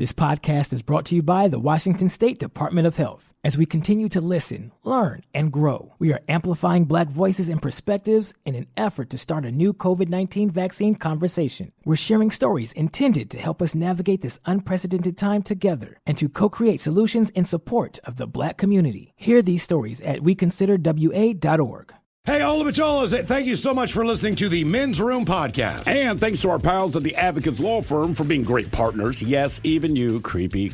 This podcast is brought to you by the Washington State Department of Health. As we continue to listen, learn, and grow, we are amplifying Black voices and perspectives in an effort to start a new COVID-19 vaccine conversation. We're sharing stories intended to help us navigate this unprecedented time together and to co-create solutions in support of the Black community. Hear these stories at weconsiderwa.org. Hey, all of it, Cholas, thank you so much for listening to the Men's Room Podcast. And thanks to our pals at the Advocates Law Firm for being great partners. Yes, even you, creepy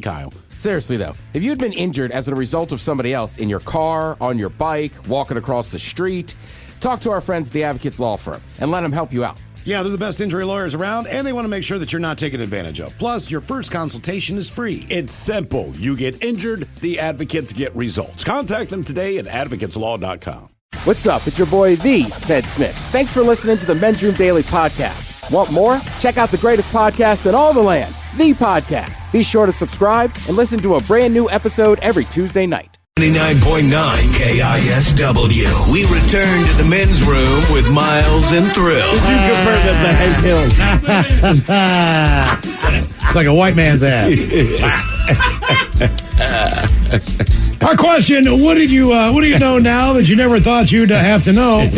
Kyle. Seriously, though, if you had been injured as a result of somebody else in your car, on your bike, walking across the street, talk to our friends at the Advocates Law Firm and let them help you out. Yeah, they're the best injury lawyers around, and they want to make sure that you're not taken advantage of. Plus, your first consultation is free. It's simple. You get injured, the advocates get results. Contact them today at advocateslaw.com. What's up? It's your boy, the Ted Smith. Thanks for listening to the Men's Room Daily Podcast. Want more? Check out the greatest podcast in all the land, The Podcast. Be sure to subscribe and listen to a brand new episode every Tuesday night. 99.9 KISW. We return to the men's room with Miles and Thrill. Did you compare that to Hank Hill? It's like a white man's ass. Our question, what do you know now that you never thought you'd have to know?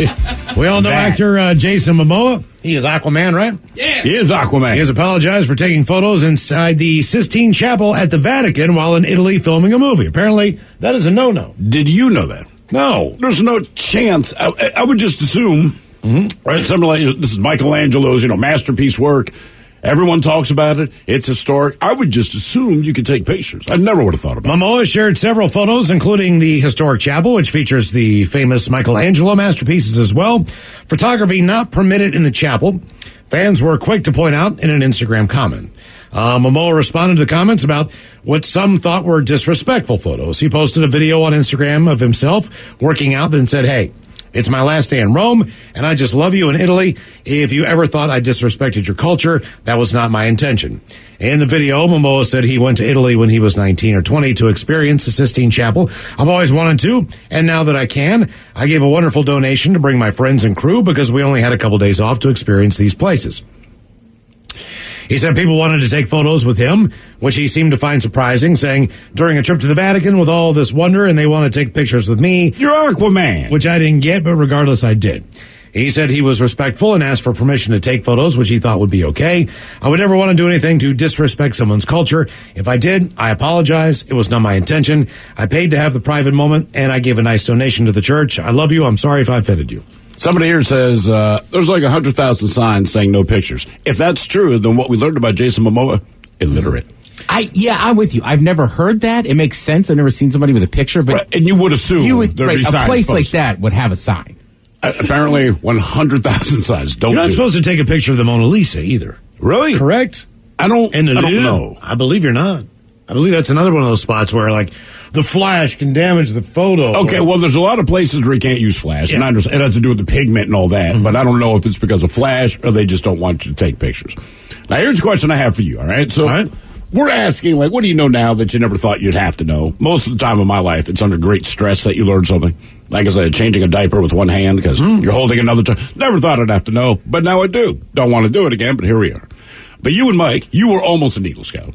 We all know actor Jason Momoa. He is Aquaman, right? Yeah. He is Aquaman. He has apologized for taking photos inside the Sistine Chapel at the Vatican while in Italy filming a movie. Apparently, that is a no-no. Did you know that? No. There's no chance. I would just assume, right? Something like, this is Michelangelo's, masterpiece work. Everyone talks about it. It's historic. I would just assume you could take pictures. I never would have thought about it. Momoa shared several photos, including the historic chapel, which features the famous Michelangelo masterpieces as well. Photography not permitted in the chapel. Fans were quick to point out in an Instagram comment. Momoa responded to the comments about what some thought were disrespectful photos. He posted a video on Instagram of himself working out, then said, "Hey, it's my last day in Rome, and I just love you in Italy. If you ever thought I disrespected your culture, that was not my intention." In the video, Momoa said he went to Italy when he was 19 or 20 to experience the Sistine Chapel. "I've always wanted to, and now that I can, I gave a wonderful donation to bring my friends and crew because we only had a couple days off to experience these places." He said people wanted to take photos with him, which he seemed to find surprising, saying, "During a trip to the Vatican with all this wonder, and they want to take pictures with me." You're Aquaman. Which I didn't get, but regardless, I did. He said he was respectful and asked for permission to take photos, which he thought would be okay. "I would never want to do anything to disrespect someone's culture. If I did, I apologize. It was not my intention. I paid to have the private moment, and I gave a nice donation to the church. I love you. I'm sorry if I offended you." Somebody here says there's like 100,000 signs saying no pictures. If that's true, then what we learned about Jason Momoa, illiterate. I'm with you. I've never heard that. It makes sense. I've never seen somebody with a picture, but right, and you would assume there'd be signs a place posted. like that would have a sign. Apparently, 100,000 signs don't. You're not do supposed to take a picture of the Mona Lisa either. Really? Correct? I don't know. I believe you're not. I believe that's another one of those spots where, like, the flash can damage the photo. Okay, well, there's a lot of places where you can't use flash, and I understand it has to do with the pigment and all that, but I don't know if it's because of flash or they just don't want you to take pictures. Now, here's a question I have for you, all right? So, we're asking, like, what do you know now that you never thought you'd have to know? Most of the time in my life, it's under great stress that you learn something. Like I said, changing a diaper with one hand because you're holding another. Never thought I'd have to know, but now I do. Don't want to do it again, but here we are. But you and Mike, you were almost an Eagle Scout.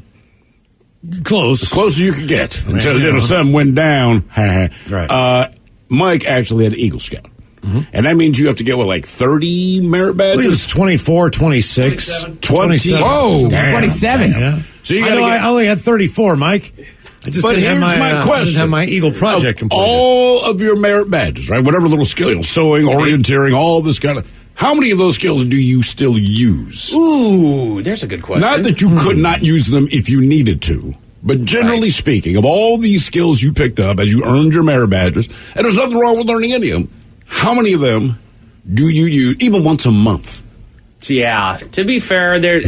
Close. As close as you could get. Until the sun went down. Right. Mike actually had an Eagle Scout. And that means you have to get, 30 merit badges? I believe it's 24, 26. 27. Whoa, 27. Yeah. So you I only had 34, Mike. I just didn't have my question. I didn't have my Eagle project completed. All of your merit badges, right? Whatever little skill, sewing, orienteering, all this kind of... How many of those skills do you still use? Ooh, there's a good question. Not that you could not use them if you needed to, but generally speaking, of all these skills you picked up as you earned your merit badges, and there's nothing wrong with learning any of them, how many of them do you use even once a month? Yeah, to be fair, there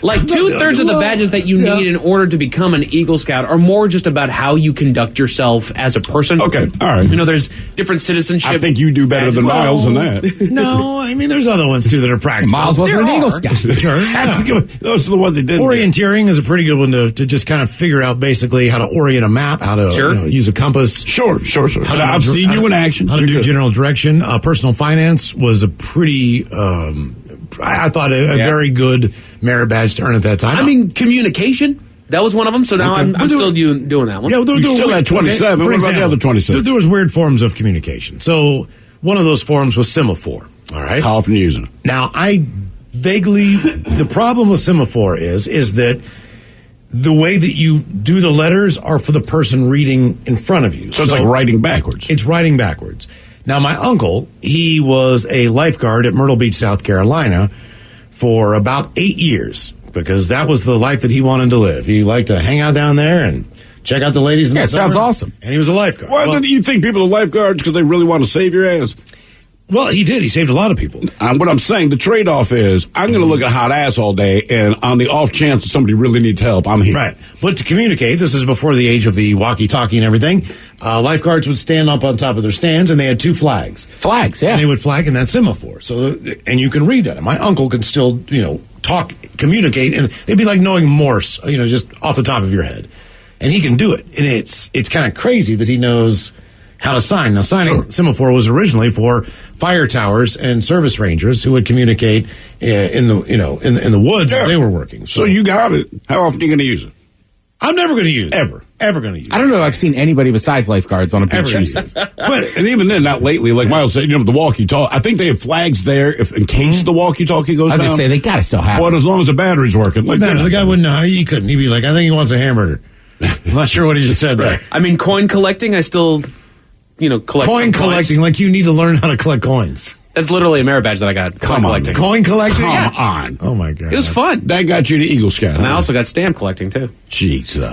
like 2/3 of the badges that you need in order to become an Eagle Scout are more just about how you conduct yourself as a person. Okay, all right. There's different citizenship. I think you do better than Miles on that. No, I mean, there's other ones, too, that are practical. Miles wasn't an Eagle Scout. Sure. That's good. Those are the ones that didn't. Orienteering is a pretty good one to just kind of figure out basically how to orient a map, how to use a compass. Sure. I've seen you in action. How to do general direction. Personal finance was a pretty I thought a very good merit badge to earn at that time. I mean, communication. That was one of them, so now I'm still doing that one. Yeah, You still had 27. What about the other 26? There was weird forms of communication. So one of those forms was semaphore. All right. How often are you using it? Now, the problem with semaphore is that the way that you do the letters are for the person reading in front of you. So it's like writing backwards. It's writing backwards. Now, my uncle, he was a lifeguard at Myrtle Beach, South Carolina for about 8 years because that was the life that he wanted to live. He liked to hang out down there and check out the ladies in the summer. Sounds awesome. And he was a lifeguard. Why do you think people are lifeguards because they really want to save your ass? Well, he did. He saved a lot of people. What I'm saying, the trade-off is I'm going to look at a hot ass all day, and on the off chance that somebody really needs help, I'm here. Right. But to communicate, this is before the age of the walkie-talkie and everything, lifeguards would stand up on top of their stands, and they had 2 flags. Flags, yeah. And they would flag in that semaphore. And you can read that. And my uncle can still, communicate, and it'd be like knowing Morse, just off the top of your head. And he can do it. And it's kind of crazy that he knows how to sign. Now, signing semaphore was originally for fire towers and service rangers who would communicate in the woods as they were working. So you got it. How often are you going to use it? I'm never going to use it. Ever going to use it. I don't know if I've seen anybody besides lifeguards on a beach use it. And even then, not lately. Like Miles said, the walkie-talkie. I think they have flags there in case the walkie-talkie goes down. I was going to say, they got to still have But it. as long as the battery's working. The guy wouldn't know. He couldn't. He'd be like, I think he wants a hamburger. I'm not sure what he just said there. I mean, coin collecting, I still, collect Coin collecting, like you need to learn how to collect coins. That's literally a merit badge that I got. Come on, collecting. Coin collecting? Come on. Oh, my God. It was fun. That got you to Eagle Scout. And I also got stamp collecting, too. Jesus.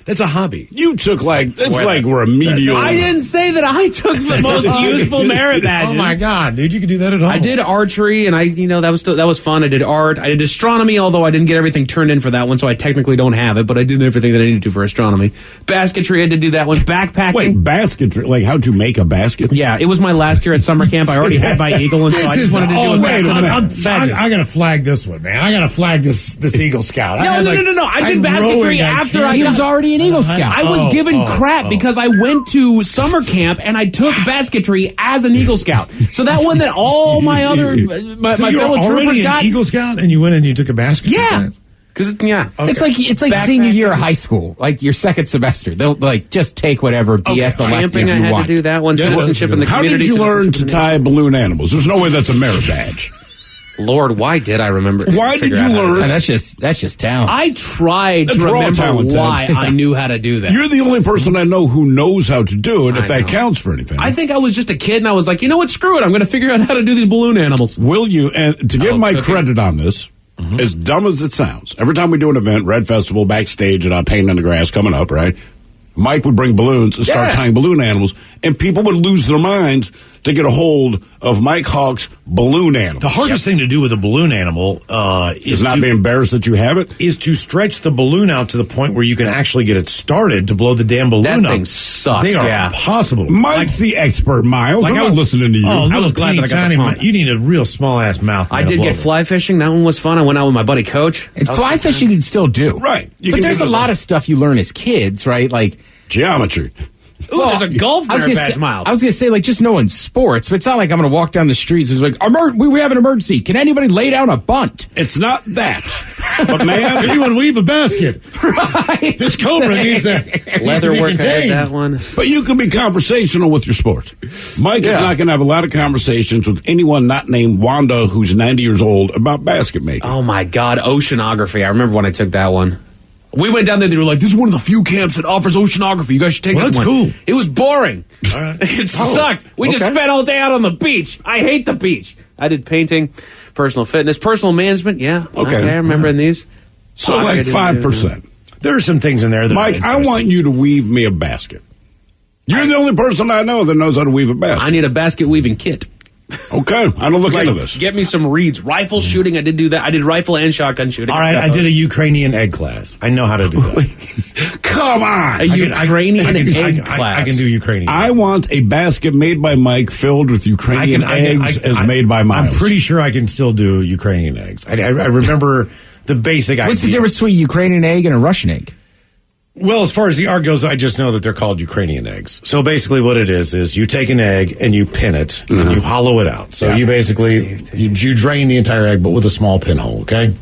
That's a hobby. You took like remedial. I didn't say that I took the most useful merit badges. Oh, my God, dude. You could do that at home. I did archery, and that was fun. I did art. I did astronomy, although I didn't get everything turned in for that one, so I technically don't have it, but I did everything that I needed to for astronomy. Basketry, I did do that one. Backpacking. Wait, basketry? Like how to make a basket? Yeah, it was my last year at summer camp. I already had my Eagle, and so I just wanted to do it. I got to flag this one, man. I got to flag this Eagle Scout. No. I did basketry after He was already an Eagle Scout. I was given crap because I went to summer camp and I took basketry as an Eagle Scout. So that one that all my other my fellow troopers got. Eagle Scout, and you went and you took a basketry class? Because It's like senior year of high school, like your second semester. They'll just take whatever BS elective camping. you I had want. to do that one. Citizenship in the How community. did you learn to tie balloon animals? There's no way that's a merit badge. Lord, why did I remember? Why did you learn? And that's just talent. I tried to remember why I knew how to do that. You're the only person I know who knows how to do it, if that counts for anything. I think I was just a kid, and I was like, you know what? Screw it. I'm going to figure out how to do these balloon animals. Will you? And to give my credit on this, as dumb as it sounds, every time we do an event, Red Festival, backstage at Painting in the Grass coming up, right? Mike would bring balloons and start tying balloon animals, and people would lose their minds to get a hold of Mike Hawk's balloon animal. The hardest thing to do with a balloon animal is not be embarrassed that you have it. Is to stretch the balloon out to the point where you can actually get it started to blow the damn balloon up. That thing sucks. They are impossible. Mike's the expert, Miles. I'm not listening to you. Oh, I was glad that I got the pump. You need a real small ass mouth. I did get fly fishing. That one was fun. I went out with my buddy Coach. And fly fishing you can still do. Right. But there's a lot of stuff you learn as kids, right? Like geometry. Ooh, there's a golf merit badge, Miles. I was going to say, like, just knowing sports, but it's not like I'm going to walk down the streets. It's like, we have an emergency. Can anybody lay down a bunt? It's not that. But, man, can anyone weave a basket? Right. This Cobra needs a leather work. I had that one. But you can be conversational with your sport. Mike is not going to have a lot of conversations with anyone not named Wanda, who's 90 years old, about basket making. Oh, my God. Oceanography. I remember when I took that one. We went down there. They were like, "This is one of the few camps that offers oceanography. You guys should take this one." That's cool. It was boring. All right. It sucked. We just spent all day out on the beach. I hate the beach. I did painting, personal fitness, personal management. Yeah. Okay. I remember in these. So like 5%. There are some things in there that Mike, I want you to weave me a basket. You're the only person I know that knows how to weave a basket. I need a basket weaving kit. Okay, I'm going to look into this. Get me some reeds. Rifle shooting, I did do that. I did rifle and shotgun shooting. All right, I did a Ukrainian egg class. I know how to do that. Come on! A Ukrainian egg class. I can do Ukrainian. I want a basket made by Mike filled with Ukrainian eggs as made by Miles. I'm pretty sure I can still do Ukrainian eggs. I remember the basic idea. What's the difference between a Ukrainian egg and a Russian egg? Well, as far as the art goes, I just know that they're called Ukrainian eggs. So basically what it is you take an egg and you pin it and you hollow it out. So you basically, you drain the entire egg, but with a small pinhole, okay?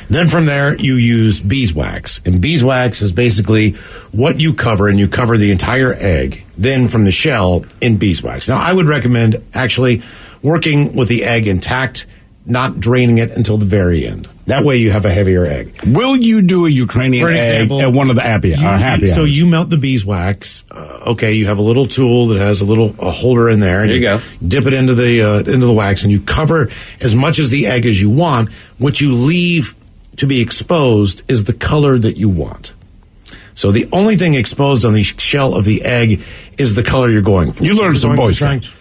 Then from there, you use beeswax. And beeswax is basically what you cover, and you cover the entire egg, then from the shell in beeswax. Now, I would recommend actually working with the egg intact, not draining it until the very end. That way you have a heavier egg. Will you do a Ukrainian For example, egg at one of the happy hours? So you melt the beeswax. Okay, you have a little tool that has a holder in there. And there you go. Dip it into the wax, and you cover as much as the egg as you want. What you leave to be exposed is the color that you want. So the only thing exposed on the shell of the egg is the color you're going for. You learned some Boy Scouts.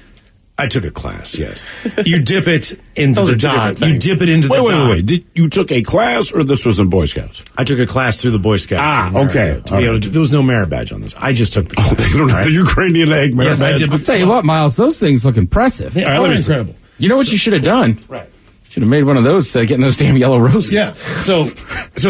I took a class, yes. You dip it into the dye. You dip it into the dye. Wait. You took a class, or this was in Boy Scouts? I took a class through the Boy Scouts. Okay. To be able to there was no merit badge on this. I just took the class. They don't have the Ukrainian egg merit badge. I'll tell you what, Miles, those things look impressive. Yeah, they're incredible. You know what you should have done? Right. Should have made one of those instead of getting those damn yellow roses. Yeah. So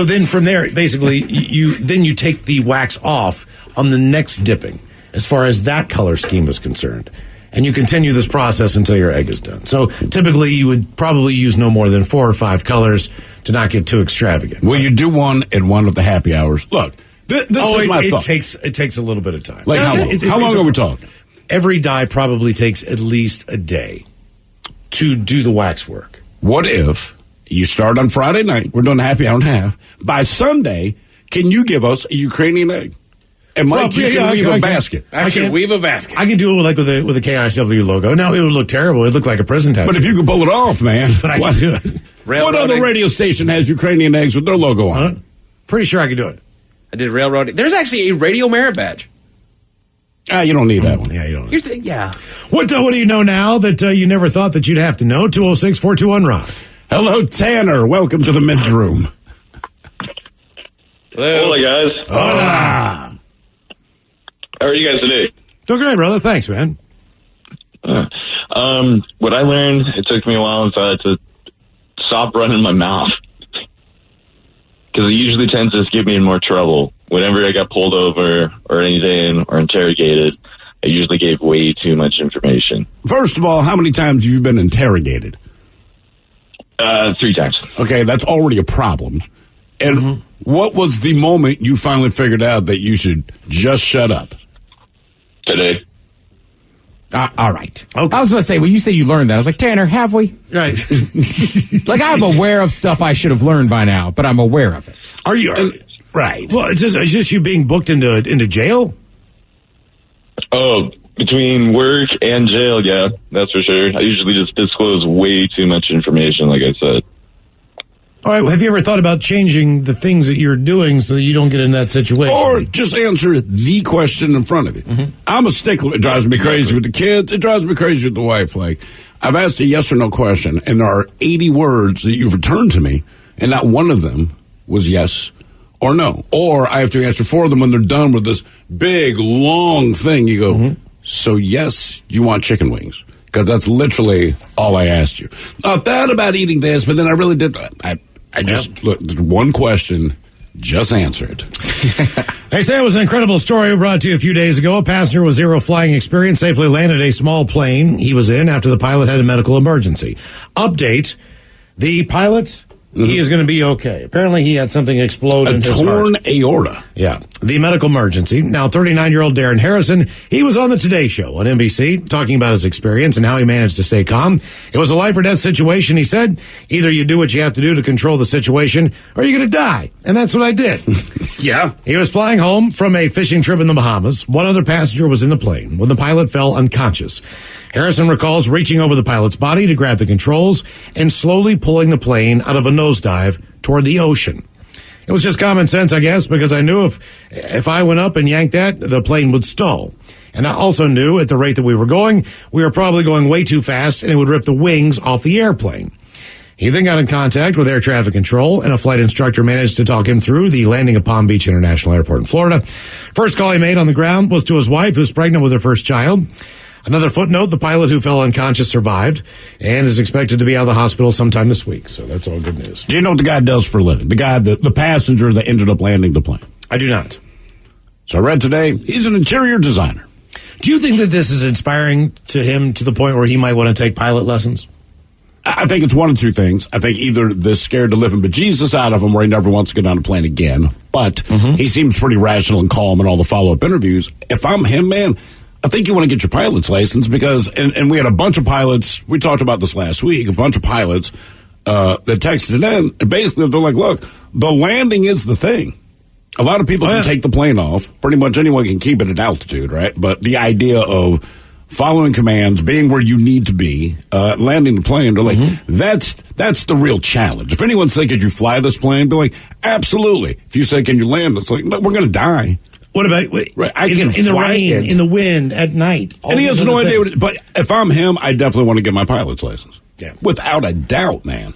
then from there, basically, you take the wax off on the next dipping, as far as that color scheme is concerned. And you continue this process until your egg is done. So typically, you would probably use no more than 4 or 5 colors to not get too extravagant. Will you do one at one of the happy hours? Look, this is my thought. It takes a little bit of time. Like how long are we talking? Every dye probably takes at least a day to do the wax work. What if you start on Friday night? We're doing a happy hour and a half. By Sunday, can you give us a Ukrainian egg? And Mike, you can weave a basket. I can weave a basket. I can do it with a KISW logo. Now, it would look terrible. It would look like a prison tattoo. But if you can pull it off, man. But I can do it. What other radio station has Ukrainian eggs with their logo on it? Pretty sure I could do it. I did railroading. There's actually a radio merit badge. You don't need that one. Yeah, you don't. Yeah. What do you know now that you never thought that you'd have to know? 206-421-ROCK. Hello, Tanner. Welcome to the men's room. Hello, guys. Hola. How are you guys today? Doing great, brother. Thanks, man. What I learned, it took me a while to stop running my mouth. Because it usually tends to get me in more trouble. Whenever I got pulled over or anything or interrogated, I usually gave way too much information. First of all, how many times have you been interrogated? 3 times. Okay, that's already a problem. And what was the moment you finally figured out that you should just shut up? Today. All right. Okay. I was going to say, when you say you learned that, I was like, Tanner, have we? Right. Like, I'm aware of stuff I should have learned by now, but I'm aware of it. Are you? Right. Well, it's just you being booked into jail? Oh, between work and jail, yeah, that's for sure. I usually just disclose way too much information, like I said. All right. Well, have you ever thought about changing the things that you're doing so that you don't get in that situation? Or just answer the question in front of you. I'm a stickler. It drives me crazy with the kids. It drives me crazy with the wife. Like, I've asked a yes or no question, and there are 80 words that you've returned to me, and not one of them was yes or no. Or I have to answer 4 of them when they're done with this big, long thing. You go, so yes, you want chicken wings. Because that's literally all I asked you. I thought about eating this, but then I really did. I just, look, one question, just answer it. They say it was an incredible story we brought to you a few days ago. A passenger with zero flying experience safely landed a small plane he was in after the pilot had a medical emergency. Update, the pilot, he is going to be okay. Apparently he had something explode in his heart. A torn aorta. Yeah. The medical emergency. Now, 39-year-old Darren Harrison, he was on the Today Show on NBC talking about his experience and how he managed to stay calm. It was a life-or-death situation, he said. Either you do what you have to do to control the situation, or you're going to die. And that's what I did. Yeah. He was flying home from a fishing trip in the Bahamas. One other passenger was in the plane when the pilot fell unconscious. Harrison recalls reaching over the pilot's body to grab the controls and slowly pulling the plane out of a nosedive toward the ocean. It was just common sense, I guess, because I knew if I went up and yanked that, the plane would stall. And I also knew at the rate that we were going, we were probably going way too fast and it would rip the wings off the airplane. He then got in contact with air traffic control, and a flight instructor managed to talk him through the landing at Palm Beach International Airport in Florida. First call he made on the ground was to his wife, who's pregnant with her first child. Another footnote, the pilot who fell unconscious survived and is expected to be out of the hospital sometime this week. So that's all good news. Do you know what the guy does for a living? The guy, the passenger that ended up landing the plane. I do not. So I read today, he's an interior designer. Do you think that this is inspiring to him to the point where he might want to take pilot lessons? I think it's one of two things. I think either this scared the living bejesus out of him where he never wants to get on a plane again, but he seems pretty rational and calm in all the follow-up interviews. If I'm him, man, I think you want to get your pilot's license because, and we had a bunch of pilots, we talked about this last week, a bunch of pilots that texted in, and basically they're like, look, the landing is the thing. A lot of people can take the plane off. Pretty much anyone can keep it at altitude, right? But the idea of following commands, being where you need to be, landing the plane, they're like, that's the real challenge. If anyone's saying, could you fly this plane? They're like, absolutely. If you say, can you land? It's like, no, we're going to die. What about I can in the rain, in the wind, at night? And he has no idea. But if I'm him, I definitely want to get my pilot's license. Yeah, without a doubt, man.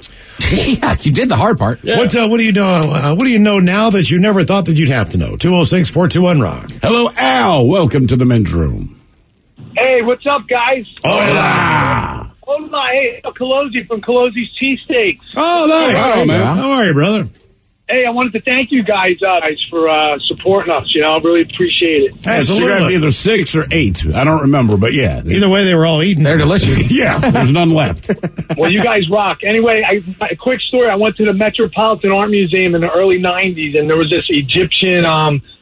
Yeah, you did the hard part. Yeah. What do you know? What do you know now that you never thought that you'd have to know? 206-421-ROCK. Hello, Al. Welcome to the men's room. Hey, what's up, guys? Hola. Hola. Hey, Colozzi from Colozzi's Cheesesteaks. Oh, nice. Oh, man. How are you, brother? Hey, I wanted to thank you guys for supporting us. I really appreciate it. Absolutely. So either 6 or 8. I don't remember, but yeah. Either way, they were all eating. They're delicious. Yeah, there's none left. Well, you guys rock. Anyway, a quick story. I went to the Metropolitan Art Museum in the early 90s, and there was this Egyptian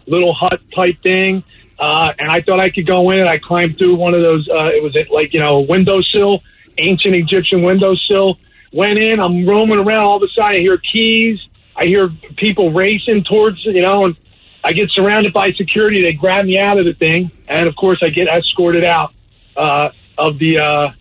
little hut type thing. And I thought I could go in, and I climbed through one of those, it was like, windowsill, ancient Egyptian windowsill. Went in, I'm roaming around, all of a sudden I hear keys. I hear people racing towards, and I get surrounded by security. They grab me out of the thing, and of course I get escorted out of the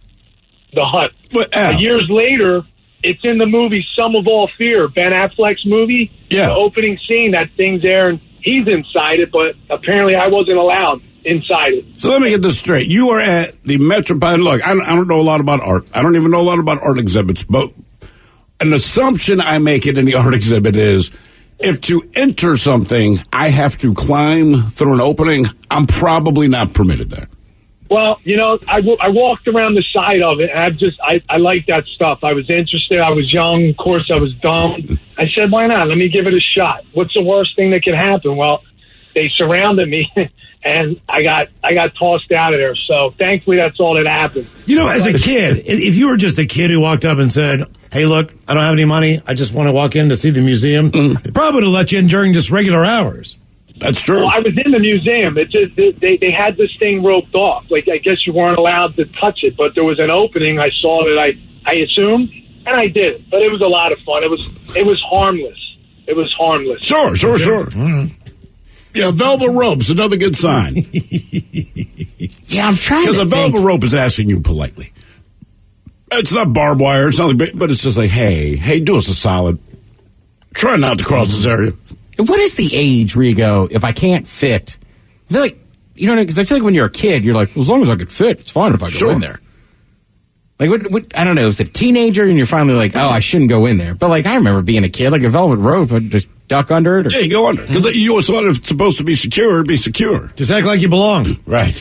hut. But, years later, it's in the movie Sum of All Fear, Ben Affleck's movie. Yeah. The opening scene, that thing's there, and he's inside it, but apparently I wasn't allowed inside it. So let me get this straight. You are at the Metropolitan. Look, I don't know a lot about art. I don't even know a lot about art exhibits, but an assumption I make it in the art exhibit is if to enter something, I have to climb through an opening, I'm probably not permitted there. Well, I walked around the side of it, and I like that stuff. I was interested. I was young. Of course, I was dumb. I said, why not? Let me give it a shot. What's the worst thing that could happen? Well, they surrounded me, and I got tossed out of there. So thankfully, that's all that happened. As a kid, if you were just a kid who walked up and said, hey, look, I don't have any money. I just want to walk in to see the museum. They probably would have let you in during just regular hours. That's true. Well, I was in the museum. It just they had this thing roped off. Like, I guess you weren't allowed to touch it, but there was an opening. I saw that I assumed, and I did it. But it was a lot of fun. It was harmless. It was harmless. Sure. Mm-hmm. Yeah, velvet rope's another good sign. Yeah, I'm trying to Because a velvet rope is asking you politely. It's not barbed wire, it's not like, but it's just like, hey, do us a solid. Try not to cross this area. What is the age where you go, if I can't fit? I feel like, because I feel like when you're a kid, you're like, well, as long as I could fit, it's fine if I go in there. Like, what I don't know, is it a teenager and you're finally like, oh, I shouldn't go in there. But, like, I remember being a kid, like a velvet rope, I'd just duck under it. Or, yeah, you go under. Because you always thought if it's supposed to be secure, be secure. Just act like you belong. Right.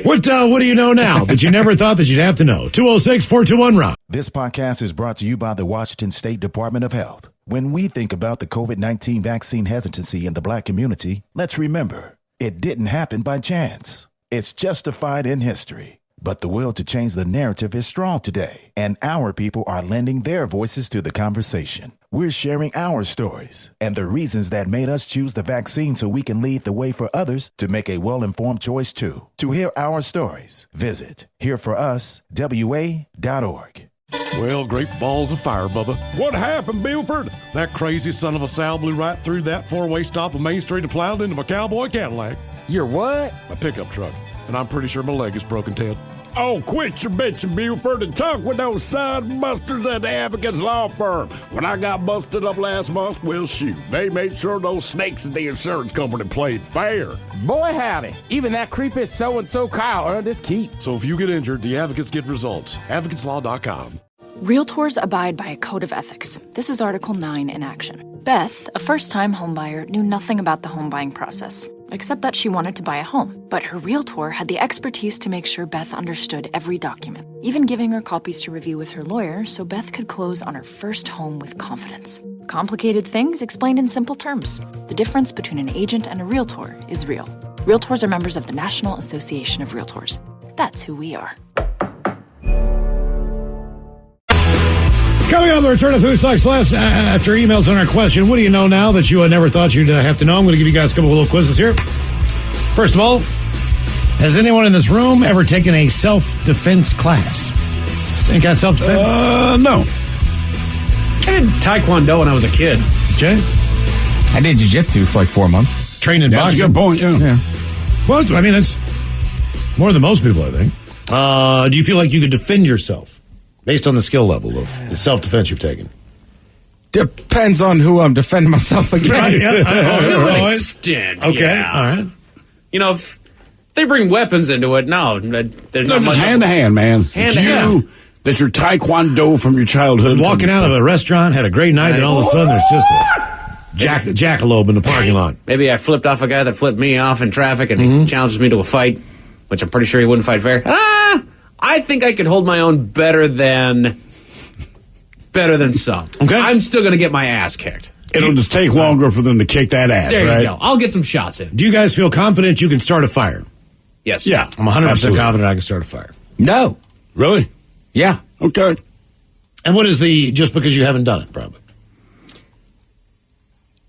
What do you know now that you never thought that you'd have to know? 206-421-ROCK. This podcast is brought to you by the Washington State Department of Health. When we think about the COVID-19 vaccine hesitancy in the Black community, let's remember, it didn't happen by chance. It's justified in history. But the will to change the narrative is strong today, and our people are lending their voices to the conversation. We're sharing our stories and the reasons that made us choose the vaccine so we can lead the way for others to make a well-informed choice too. To hear our stories, visit hereforuswa.org. Well, great balls of fire, Bubba. What happened, Buford? That crazy son of a Sal blew right through that four-way stop on Main Street and plowed into my cowboy Cadillac. Your what? My pickup truck. And I'm pretty sure my leg is broken, Ted. Oh, quit your bitching, Buford, and talk with those side busters at the Advocates Law Firm. When I got busted up last month, well, shoot, they made sure those snakes at the insurance company played fair. Boy, howdy. Even that creepy so-and-so Kyle earned his keep. So if you get injured, the advocates get results. AdvocatesLaw.com. Realtors abide by a code of ethics. This is Article 9 in action. Beth, a first-time homebuyer, knew nothing about the home buying process, except that she wanted to buy a home. But her realtor had the expertise to make sure Beth understood every document, even giving her copies to review with her lawyer so Beth could close on her first home with confidence. Complicated things explained in simple terms. The difference between an agent and a realtor is real. Realtors are members of the National Association of Realtors. That's who we are. Coming on the return of Who Sucks Left after emails on our question, what do you know now that you never thought you'd have to know? I'm going to give you guys a couple of little quizzes here. First of all, has anyone in this room ever taken a self-defense class? Any kind of self-defense? No. I did Taekwondo when I was a kid. Jay? I did jiu-jitsu for like 4 months. Trained in boxing? That's a good point, yeah. Well, I mean, that's more than most people, I think. Do you feel like you could defend yourself based on the skill level of self-defense you've taken? Depends on who I'm defending myself against. Right, yeah. To an extent, Okay, yeah. all right. You know, if they bring weapons into it, there's not much. Just hand to hand, man. Hand to hand. That's your Taekwondo from your childhood. Walking out of a restaurant, had a great night, and all of a sudden there's just a jackalope in the parking lot. Maybe I flipped off a guy that flipped me off in traffic, and he challenged me to a fight, which I'm pretty sure he wouldn't fight fair. I think I could hold my own better than some. Okay. I'm still going to get my ass kicked. It'll just take longer for them to kick that ass, There right? you go. I'll get some shots in. Do you guys feel confident you can start a fire? Yes. Yeah. I'm 100% Absolutely. confident I can start a fire. No. Really? Yeah. Okay. And what is just because you haven't done it, probably?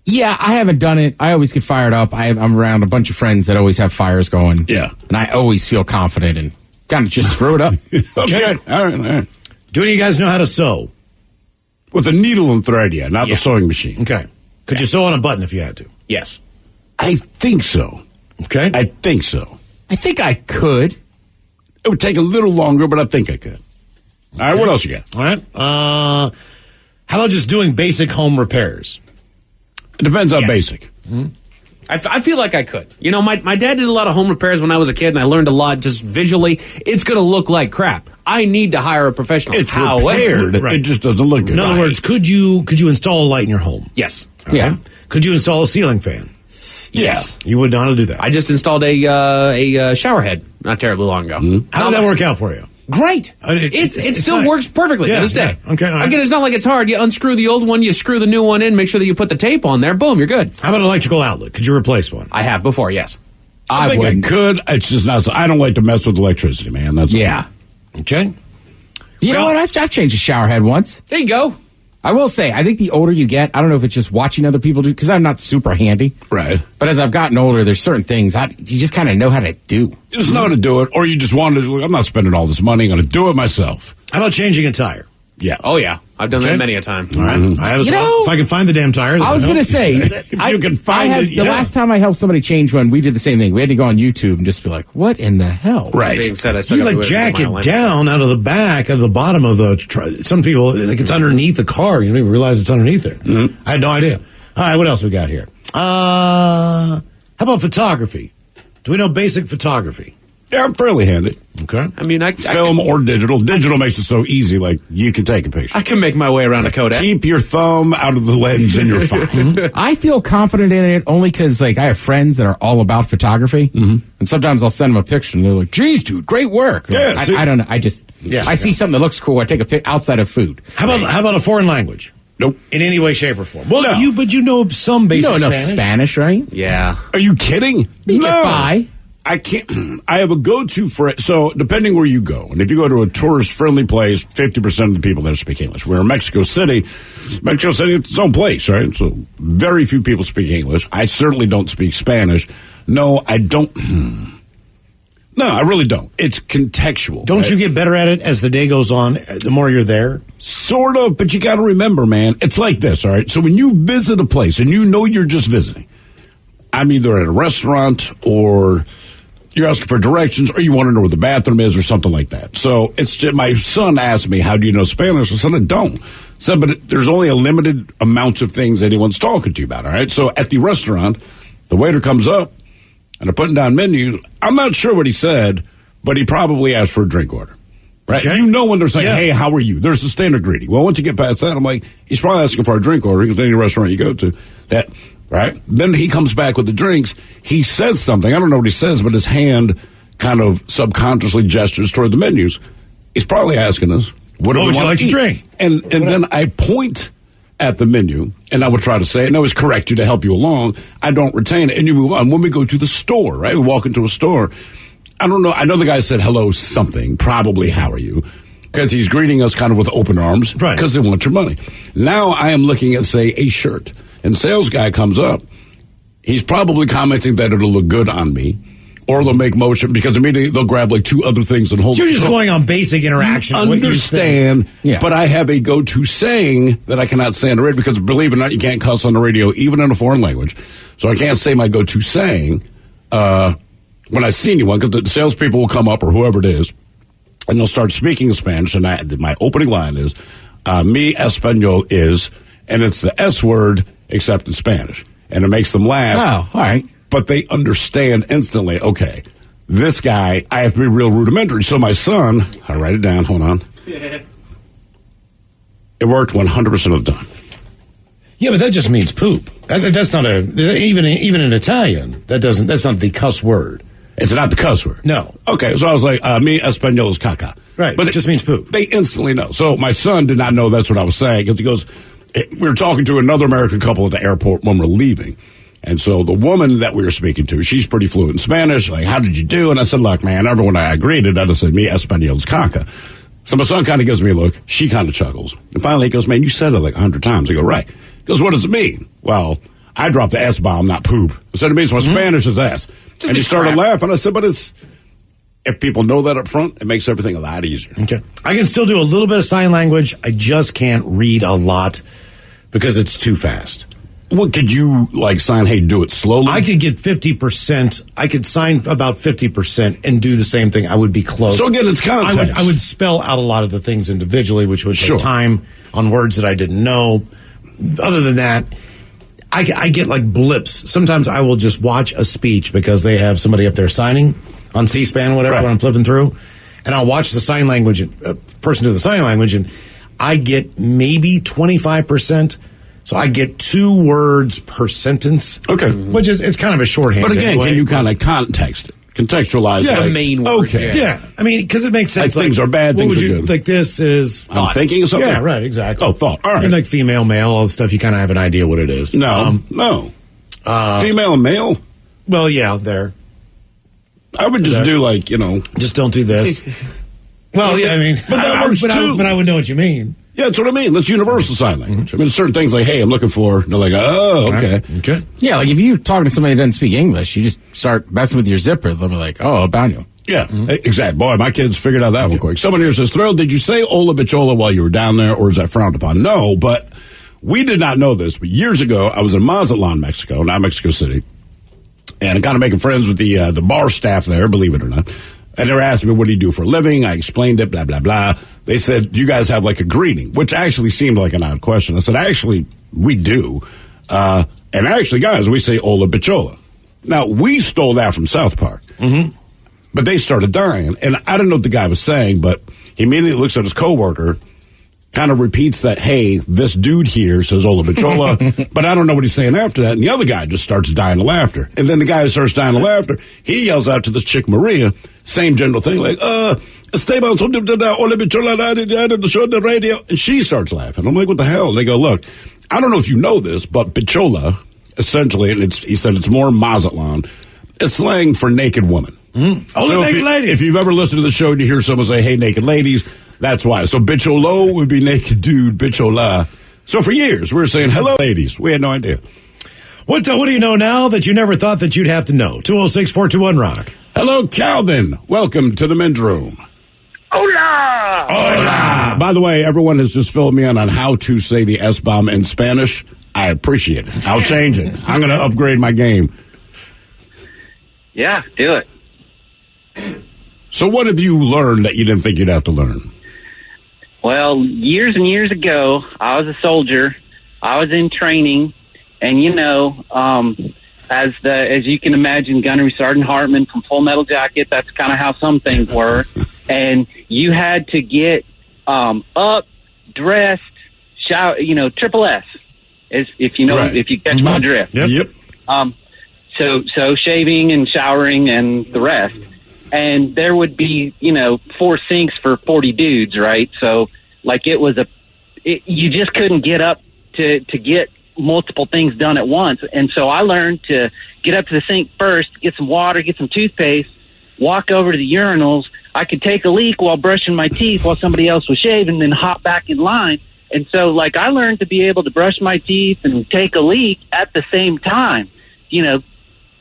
Yeah, I haven't done it. I always get fired up. I'm around a bunch of friends that always have fires going. Yeah. And I always feel confident and kind of just screw it up. Okay. All right. Do any of you guys know how to sew? With a needle and thread, yeah, not the sewing machine. Okay. Could you sew on a button if you had to? Yes. I think so. Okay. I think so. I think I could. It would take a little longer, but I think I could. All right, what else you got? All right. How about just doing basic home repairs? It depends on basic. I feel like I could. You know, my dad did a lot of home repairs when I was a kid, and I learned a lot just visually. It's going to look like crap. I need to hire a professional. It's repaired. Right. It just doesn't look good. In other words, could you install a light in your home? Yes. Okay. Yeah. Could you install a ceiling fan? Yes. You would know how to do that. I just installed a shower head not terribly long ago. How did that work out for you? Great. It still not- works perfectly Yeah, to this day. yeah. Okay, all right. Again, it's not like it's hard. You unscrew the old one, you screw the new one in, make sure that you put the tape on there. Boom, you're good. How about an electrical outlet? Could you replace one? I have before, yes. I think I could. It's just not. I don't like to mess with electricity, man. That's Yeah. Okay. You know what? I've changed a shower head once. There you go. I will say, I think the older you get, I don't know if it's just watching other people do, because I'm not super handy. right. But as I've gotten older, there's certain things you just kind of know how to do. You just know how to do it, or you just want to. I'm not spending all this money. I'm going to do it myself. How about changing a tire? Yeah. Oh, yeah. I've done Okay. that many a time. All right. I have as You well. know- If I can find the damn tires. I was going to say, If you can find it, the yeah. last time I helped somebody change one, we did the same thing. We had to go on YouTube and just be like, what in the hell? Right. That being said, I still You got to like do it jack with my it line. down out of the back, out of the bottom of the. Some people like it's underneath the car. You don't even realize it's underneath there. I had no idea. All right, what else we got here? How about photography? Do we know basic photography? Yeah, I'm fairly handy. Okay. I mean, I Film or digital. Digital makes it so easy. Like you can take a picture. can make my way around a Kodak. Keep your thumb out of the lens, and you're fine. I feel confident in it only because I have friends that are all about photography, and sometimes I'll send them a picture and they're like, "Geez, dude, great work." Yeah, I, see- I don't know. I just Yeah. I see something that looks cool. I take a pic outside of food. How about a foreign language? Nope. In any way, shape, or form. Well, No. you know some You basic know enough Spanish. Spanish, right? Yeah. Are you kidding? You get by. I can't. I have a go-to for it. So depending where you go, and if you go to a tourist-friendly place, 50% of the people there speak English. We're in Mexico City. Mexico City, it's its own place, right? So very few people speak English. I certainly don't speak Spanish. No, I don't. No, I really don't. It's contextual. Don't right? you get better at it as the day goes on? The more you're there. Sort of, but you got to remember, man, it's like this, all right? So when you visit a place and you know you're just visiting, I'm either at a restaurant or you're asking for directions or you want to know where the bathroom is or something like that. So it's just, my son asked me, how do you know Spanish? I said, I don't. I said, but there's only a limited amount of things anyone's talking to you about, all right? So at the restaurant, the waiter comes up and they're putting down menus. I'm not sure what he said, but he probably asked for a drink order. Right? Okay. You know when they're saying, Yeah. hey, how are you? There's a standard greeting. Well, once you get past that, I'm like, he's probably asking for a drink order because any restaurant you go to, that, right? Then he comes back with the drinks. He says something. I don't know what he says, but his hand kind of subconsciously gestures toward the menus. He's probably asking us, what do we would you want like to to eat? drink? And then I point at the menu, and I would try to say it, and I always correct you to help you along. I don't retain it, and you move on. When we go to the store, right? We walk into a store. I don't know. I know the guy said hello something, probably how are you, because he's greeting us kind of with open arms, right? Because they want your money. Now I am looking at, say, a shirt, and sales guy comes up. He's probably commenting that it'll look good on me. Or they'll make motion because immediately they'll grab like two other things and hold. So you're just going on basic interaction. Understand, but I have a go-to saying that I cannot say on the radio because, believe it or not, you can't cuss on the radio even in a foreign language. So I can't say my go-to saying when I see anyone because the salespeople will come up or whoever it is, and they'll start speaking in Spanish. And my opening line is "Mi español is," and it's the S word except in Spanish, and it makes them laugh. Oh, all right. But they understand instantly, okay, this guy, I have to be real rudimentary. So my son, I write it down, hold on. It worked 100% of the time. Yeah, but that just means poop. That's not even in Italian, that's not the cuss word. It's not the cuss word? No. Okay, so I was like, mi español is caca. Right, but it just means poop. They instantly know. So my son did not know that's what I was saying. He goes, we were talking to another American couple at the airport when we're leaving. And so the woman that we were speaking to, she's pretty fluent in Spanish. Like, how did you do? And I said, look, man, everyone I greeted, I just said, mi español es caca. So my son kind of gives me a look. She kind of chuckles. And finally he goes, man, you said it like 100 times. I go, right. He goes, what does it mean? Well, I dropped the S-bomb, not poop. I said, it means my Spanish is ass. Just and he started laughing. I said, but if people know that up front, it makes everything a lot easier. Okay. I can still do a little bit of sign language. I just can't read a lot because it's too fast. What could you sign? Hey, do it slowly. I could get 50%. I could sign about 50% and do the same thing. I would be close. So again, it's context. I would spell out a lot of the things individually, which would take time on words that I didn't know. Other than that, I get like blips. Sometimes I will just watch a speech because they have somebody up there signing on C-SPAN, whatever, when I'm flipping through, and I'll watch the sign language person do the sign language, and I get maybe 25%. So I get 2 words per sentence. Okay. Which is, it's kind of a shorthand. But again, can you kind of contextualize the main words? Okay. Yeah. I mean, because it makes sense. Like things are bad, things are good. Like this is... I'm thinking of something? Yeah, right, exactly. Oh, thought. All right. And like female, male, all the stuff, you kind of have an idea what it is. No. Female and male? Well, yeah, there. I would just do Just don't do this. Well, yeah, I mean... But that works too. But I would know what you mean. Yeah, that's what I mean. That's universal sign language. Mm-hmm. I mean, certain things like, hey, I'm looking for, they're like, oh, okay. Okay. Yeah, like if you're talking to somebody that doesn't speak English, you just start messing with your zipper. They'll be like, oh, baño. Yeah, exactly. Boy, my kids figured out that one quick. Someone here says, Thrill, did you say Ola Bichola while you were down there, or is that frowned upon? No, but we did not know this. But years ago, I was in Mazatlan, Mexico, not Mexico City, and I got making friends with the bar staff there, believe it or not. And they were asking me, what do you do for a living? I explained it, blah, blah, blah. They said, you guys have like a greeting, which actually seemed like an odd question. I said, actually, we do. And actually, guys, we say Ola Bichola. Now, we stole that from South Park. Mm-hmm. But they started dying. And I don't know what the guy was saying, but he immediately looks at his coworker, kind of repeats that, hey, this dude here says Ola Bichola, but I don't know what he's saying after that. And the other guy just starts dying of laughter. And then the guy who starts dying of laughter, he yells out to this chick, Maria, same general thing, like, Esteban, Ola Bichola, the show on the radio. And she starts laughing. I'm like, what the hell? And they go, look, I don't know if you know this, but Bichola, essentially, and he said it's more Mazatlan, it's slang for naked woman. Mm. Oh, so naked ladies. If you've ever listened to the show and you hear someone say, hey, naked ladies, that's why. So bicholo would be naked dude, bichola. So for years, we were saying, hello, ladies. We had no idea. What do you know now that you never thought that you'd have to know? 206-421-ROCK. Hello, Calvin. Welcome to the men's room. Hola! Hola! By the way, everyone has just filled me in on how to say the S-bomb in Spanish. I appreciate it. I'll change it. I'm going to upgrade my game. Yeah, do it. So what have you learned that you didn't think you'd have to learn? Well, years and years ago, I was a soldier. I was in training, and as you can imagine, Gunnery Sergeant Hartman from Full Metal Jacket, that's kind of how some things were. And you had to get up, dressed, shower, triple S, if you catch my drift. Yep. So shaving and showering and the rest. And there would be, 4 sinks for 40 dudes, right? So, you just couldn't get up to get multiple things done at once. And so I learned to get up to the sink first, get some water, get some toothpaste, walk over to the urinals. I could take a leak while brushing my teeth while somebody else was shaving, then hop back in line. And so, like, I learned to be able to brush my teeth and take a leak at the same time, you know,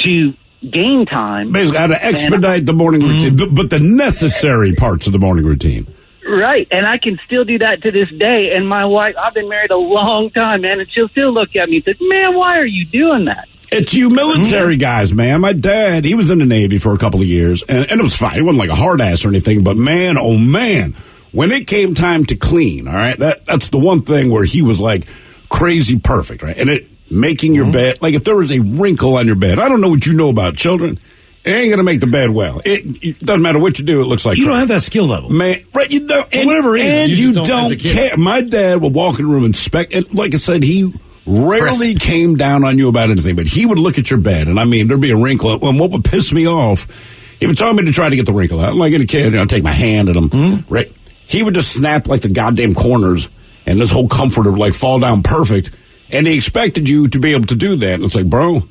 to gain time. Basically, how to expedite the morning routine, but the necessary parts of the morning routine. Right, and I can still do that to this day. And my wife, I've been married a long time, man, and she'll still look at me and say, man, why are you doing that? It's you military guys, man. My dad, he was in the Navy for a couple of years, and it was fine. He wasn't like a hard ass or anything, but man, oh man, when it came time to clean, all right, that's the one thing where he was like crazy perfect, right? And making your bed, like if there was a wrinkle on your bed, I don't know what you know about children, it ain't going to make the bed well. It doesn't matter what you do, it looks like you don't have that skill level. Man, right, you don't. For whatever reason, and you don't as a kid. care. My dad would walk in the room and and like I said, he rarely came down on you about anything, but he would look at your bed, and I mean, there'd be a wrinkle. And what would piss me off, he would tell me to try to get the wrinkle out. I'm like a kid, I'd take my hand at him, right? He would just snap like the goddamn corners, and this whole comforter would like fall down perfect, and he expected you to be able to do that. And it's like, bro,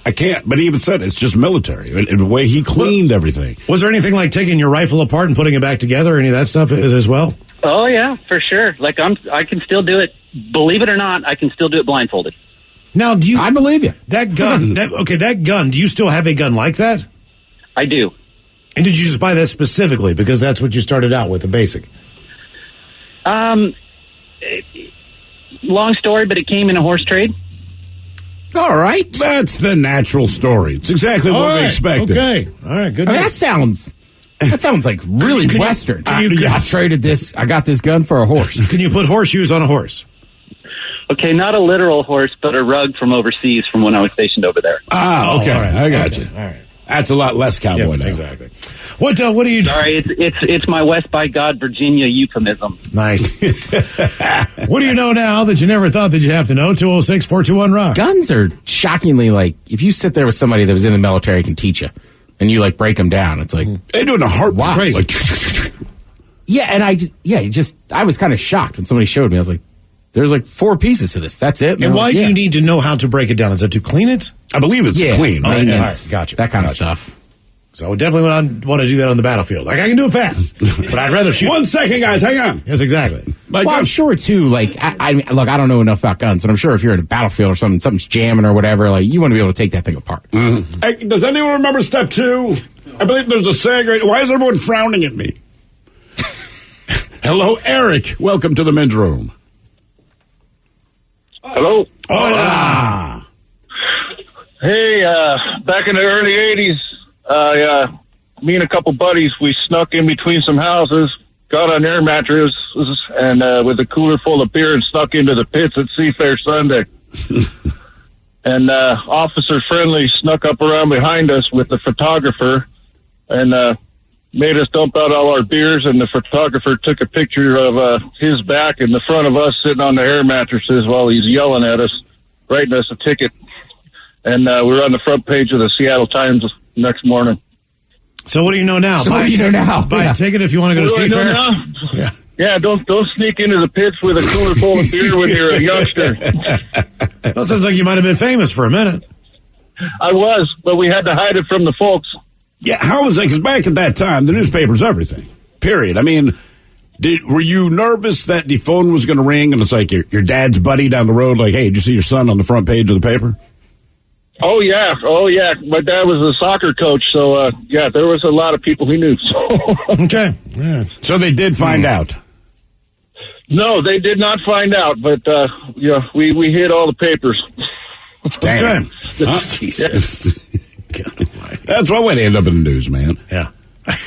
I can't. But he even said it's just military, and the way he cleaned everything. Was there anything like taking your rifle apart and putting it back together, any of that stuff as well? Oh, yeah, for sure. Like, I can still do it. Believe it or not, I can still do it blindfolded. Now, I believe you. That gun, that gun, do you still have a gun like that? I do. And did you just buy that specifically because that's what you started out with, the basic? Long story, but it came in a horse trade. All right. That's the natural story. It's exactly what we expected. Okay. All right, good. I mean, that sounds like really Western. I got this gun for a horse. Can you put horseshoes on a horse? Okay, not a literal horse, but a rug from overseas from when I was stationed over there. Ah, okay. Right. I got you. All right. That's a lot less cowboy now. Exactly. What do you do? Sorry, it's my West by God, Virginia euphemism. Nice. What do you know now that you never thought that you'd have to know? 206-421-ROCK. Guns are shockingly like, if you sit there with somebody that was in the military, can teach you, and you like break them down, it's like they do it in a heartbeat. Wow. Crazy. Like, yeah, and I was kind of shocked when somebody showed me. I was like, there's like 4 pieces to this. That's it. And why do you need to know how to break it down? Is that to clean it? I believe it's clean. Maintenance, right, gotcha. That kind of stuff. So I would definitely want to do that on the battlefield. Like, I can do it fast, but I'd rather shoot. 1 second, guys. Hang on. Yes, exactly. Well, I'm sure, too, like, look, I don't know enough about guns, but I'm sure if you're in a battlefield or something's jamming or whatever, like, you want to be able to take that thing apart. Mm-hmm. Hey, does anyone remember step 2? I believe there's a saying, right? Why is everyone frowning at me? Hello, Eric. Welcome to the men's room. Hello. Hola. Hey, back in the early 80s, me and a couple buddies, we snuck in between some houses, got on air mattresses, and with a cooler full of beer and snuck into the pits at Seafair Sunday. And Officer Friendly snuck up around behind us with the photographer and made us dump out all our beers, and the photographer took a picture of his back and the front of us sitting on the air mattresses while he's yelling at us, writing us a ticket. And we were on the front page of the Seattle Times next morning. So what do you know now? Buy a ticket if you want to go to Seafair. Yeah, don't sneak into the pits with a cooler full of beer when you're a youngster. That sounds like you might have been famous for a minute. I was, but we had to hide it from the folks. Yeah, how was that? Because back at that time, the newspaper's everything. Period. I mean, were you nervous that the phone was going to ring and it's like your dad's buddy down the road, like, hey, did you see your son on the front page of the paper? Oh, yeah. My dad was a soccer coach, so, there was a lot of people he knew. So. Okay. Yeah. So they did find out? No, they did not find out, but, we hid all the papers. Damn. Huh? Jesus. That's one way to end up in the news, man. Yeah.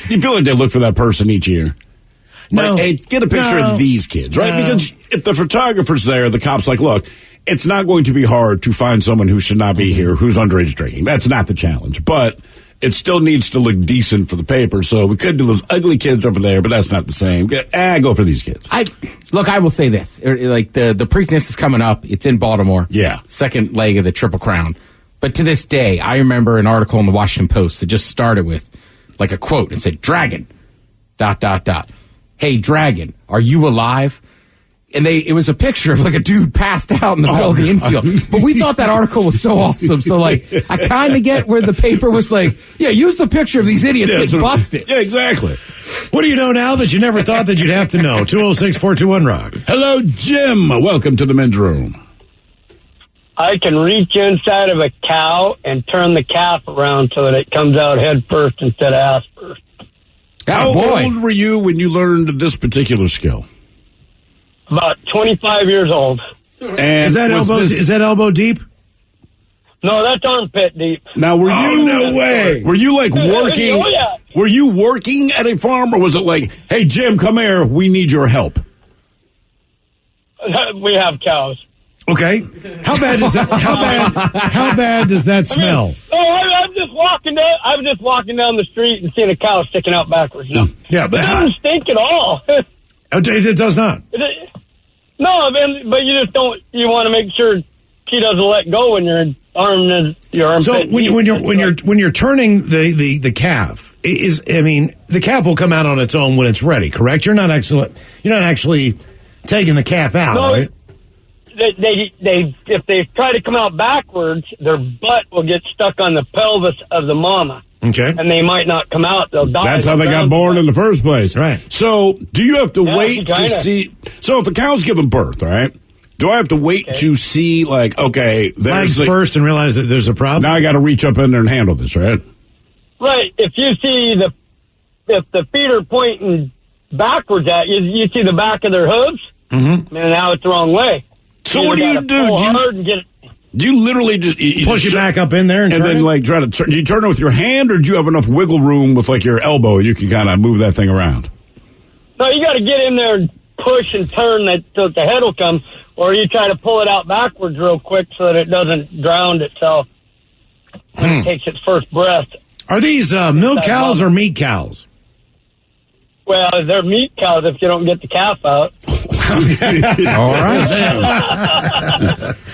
You feel like they look for that person each year? No. Like, hey, get a picture of these kids, right? No. Because if the photographer's there, the cop's like, look, it's not going to be hard to find someone who should not be here who's underage drinking. That's not the challenge. But it still needs to look decent for the paper. So we could do those ugly kids over there, but that's not the same. Go for these kids. I will say this. Like, the Preakness is coming up. It's in Baltimore. Yeah. Second leg of the Triple Crown. But to this day, I remember an article in the Washington Post that just started with, like, a quote and said, Dragon, ... Hey, Dragon, are you alive? And it was a picture of like a dude passed out in the middle of the infield. But we thought that article was so awesome. So like, I kind of get where the paper was like, yeah, use the picture of these idiots getting busted. Yeah, exactly. What do you know now that you never thought that you'd have to know? 206-421-ROCK. Hello, Jim. Welcome to the men's room. I can reach inside of a cow and turn the calf around so that it comes out head first instead of ass first. How old were you when you learned this particular skill? About 25 years old. And is that elbow deep? No, that's armpit deep. Now, were you no way? Were you like working? Oh, yeah. Were you working at a farm, or was it like, hey Jim, come here, we need your help? We have cows. Okay. How bad does that? How bad does that smell? I was just walking down the street and seeing a cow sticking out backwards. No. Yeah, but it doesn't stink at all. It does not. No, but you just don't. You want to make sure she doesn't let go when your armpit. So when you're turning the calf, the calf will come out on its own when it's ready. Correct? You're not actually taking the calf out, right? They if they try to come out backwards, their butt will get stuck on the pelvis of the mama. Okay. And they might not come out. They'll die. That's how they got born in the first place. Right. So do you have to wait to see? So if a cow's giving birth, all right, do I have to wait to see, like, okay, there's legs first and realize that there's a problem? Now I got to reach up in there and handle this, right? Right. If you see if the feet are pointing backwards at you, you see the back of their hooves. Mm-hmm. And now it's the wrong way. So what do you do? Do you literally just push it back up in there and then like try to turn? Do you turn it with your hand, or do you have enough wiggle room with like your elbow? You can kind of move that thing around. No, you got to get in there and push and turn that so the head will come, or you try to pull it out backwards real quick so that it doesn't drown itself when it takes its first breath. Are these milk cows or meat cows? Well, they're meat cows if you don't get the calf out. All right.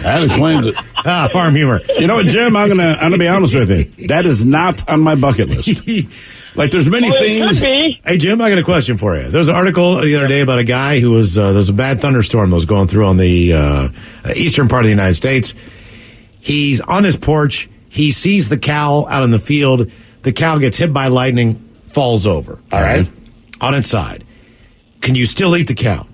That explains it. Farm humor. You know what, Jim? I'm gonna be honest with you. That is not on my bucket list. Like, there's many things. Hey, Jim, I got a question for you. There was an article the other day about a guy who was there was a bad thunderstorm that was going through on the eastern part of the United States. He's on his porch. He sees the cow out in the field. The cow gets hit by lightning, falls over. All right. On its side. Can you still eat the cow?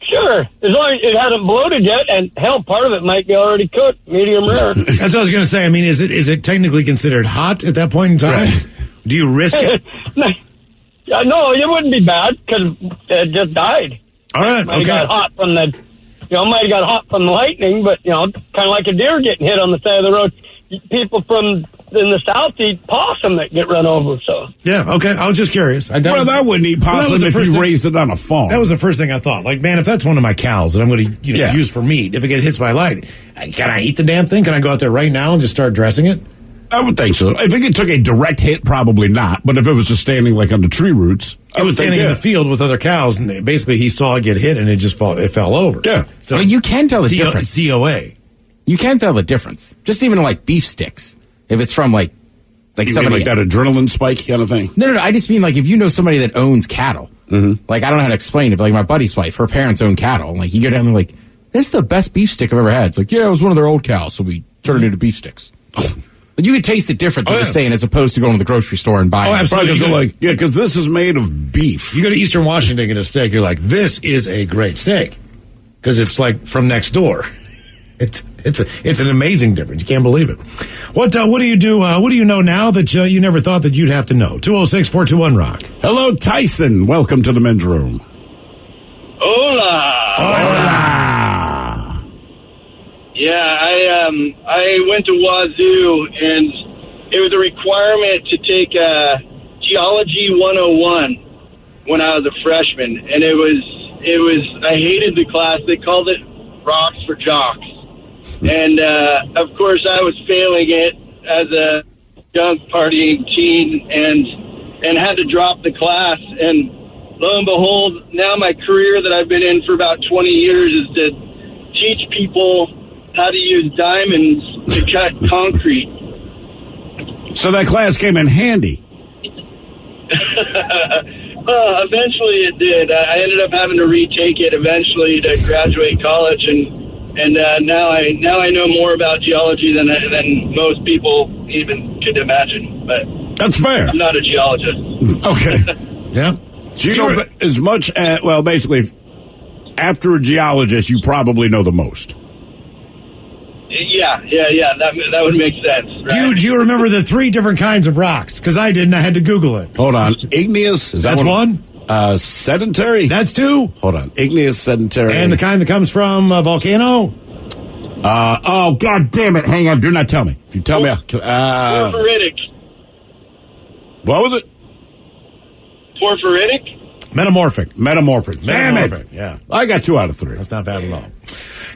Sure, as long as it hasn't bloated yet, and hell, part of it might be already cooked, medium rare. That's what I was going to say. I mean, is it technically considered hot at that point in time? Right. Do you risk it? No, it wouldn't be bad because it just died. All right, might have got hot from might have got hot from the lightning, but kind of like a deer getting hit on the side of the road. People from in the South eat possum that get run over. So yeah, okay. I was just curious. I wouldn't eat possum if you raised it on a farm. That was the first thing I thought. Like, man, if that's one of my cows that I'm going to use for meat, if it gets hit by lightning, can I eat the damn thing? Can I go out there right now and just start dressing it? I would think so. If it took a direct hit, probably not. But if it was just standing like on the tree roots, it was standing in the field with other cows, and basically he saw it get hit, and it fell over. Yeah. So you can tell the difference. It's DOA. You can tell the difference. Just even like beef sticks. If it's from like somebody like that adrenaline spike kind of thing. No. I just mean like if you know somebody that owns cattle. Mm-hmm. Like, I don't know how to explain it, but like my buddy's wife, her parents own cattle. Like, you go down there like, this is the best beef stick I've ever had. It's like, yeah, it was one of their old cows, so we turned it into beef sticks. But you could taste the difference, I'm just saying, as opposed to going to the grocery store and buying it. Absolutely. Because this is made of beef. You go to Eastern Washington and get a steak, you're like, this is a great steak. Because it's like from next door. It's an amazing difference. You can't believe it. What do you do? What do you know now that you never thought that you'd have to know? 206-421-ROCK. Hello, Tyson. Welcome to the men's room. Hola. Hola. Yeah, I went to Wazoo, and it was a requirement to take Geology 101 when I was a freshman, and it was I hated the class. They called it Rocks for Jocks. And, of course, I was failing it as a young partying teen and had to drop the class. And lo and behold, now my career that I've been in for about 20 years is to teach people how to use diamonds to cut concrete. So that class came in handy. Eventually it did. I ended up having to retake it eventually to graduate college, and now I know more about geology than most people even could imagine. But that's fair. I'm not a geologist. Okay. Yeah. So you know as much as, well, basically, after a geologist, you probably know the most. Yeah. That would make sense. Right? Do you remember the 3 different kinds of rocks? Because I didn't. I had to Google it. Hold on. Igneous? Is That's one? Sedentary? That's 2. Hold on. Igneous, sedentary. And the kind that comes from a volcano? Oh, God damn it. Hang on. Do not tell me. If you tell me, I'll kill. Porphyritic. What was it? Porphyritic? Metamorphic. Damn it. Yeah. I got 2 out of 3. That's not bad at all.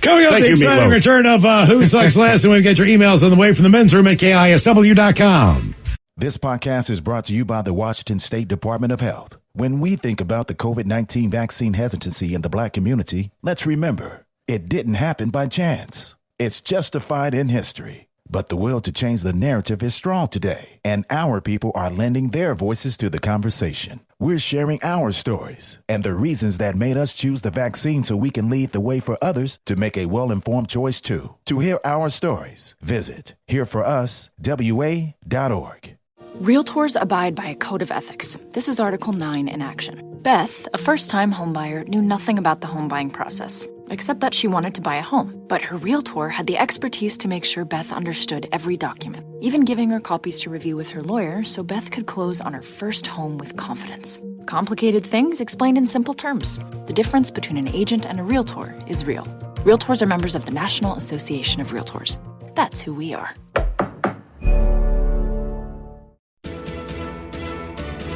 Coming up, Thank the you, exciting Meatloaf. return of Who Sucks Last, and we'll get your emails on the way from the men's room at KISW.com. This podcast is brought to you by the Washington State Department of Health. When we think about the COVID-19 vaccine hesitancy in the Black community, let's remember, it didn't happen by chance. It's justified in history. But the will to change the narrative is strong today, and our people are lending their voices to the conversation. We're sharing our stories and the reasons that made us choose the vaccine so we can lead the way for others to make a well-informed choice too. To hear our stories, visit hereforuswa.org. Realtors abide by a code of ethics. This is Article 9 in action. Beth, a first-time homebuyer, knew nothing about the home buying process, except that she wanted to buy a home. But her realtor had the expertise to make sure Beth understood every document, even giving her copies to review with her lawyer so Beth could close on her first home with confidence. Complicated things explained in simple terms. The difference between an agent and a realtor is real. Realtors are members of the National Association of Realtors. That's who we are.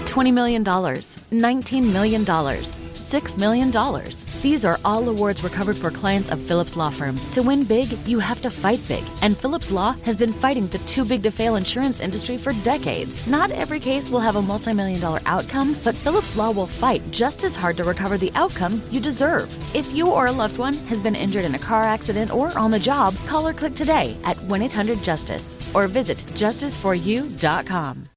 $20 million, $19 million, $6 million. These are all awards recovered for clients of Phillips Law Firm. To win big, you have to fight big. And Phillips Law has been fighting the too-big-to-fail insurance industry for decades. Not every case will have a multi-million-dollar outcome, but Phillips Law will fight just as hard to recover the outcome you deserve. If you or a loved one has been injured in a car accident or on the job, call or click today at 1-800-JUSTICE or visit justiceforyou.com.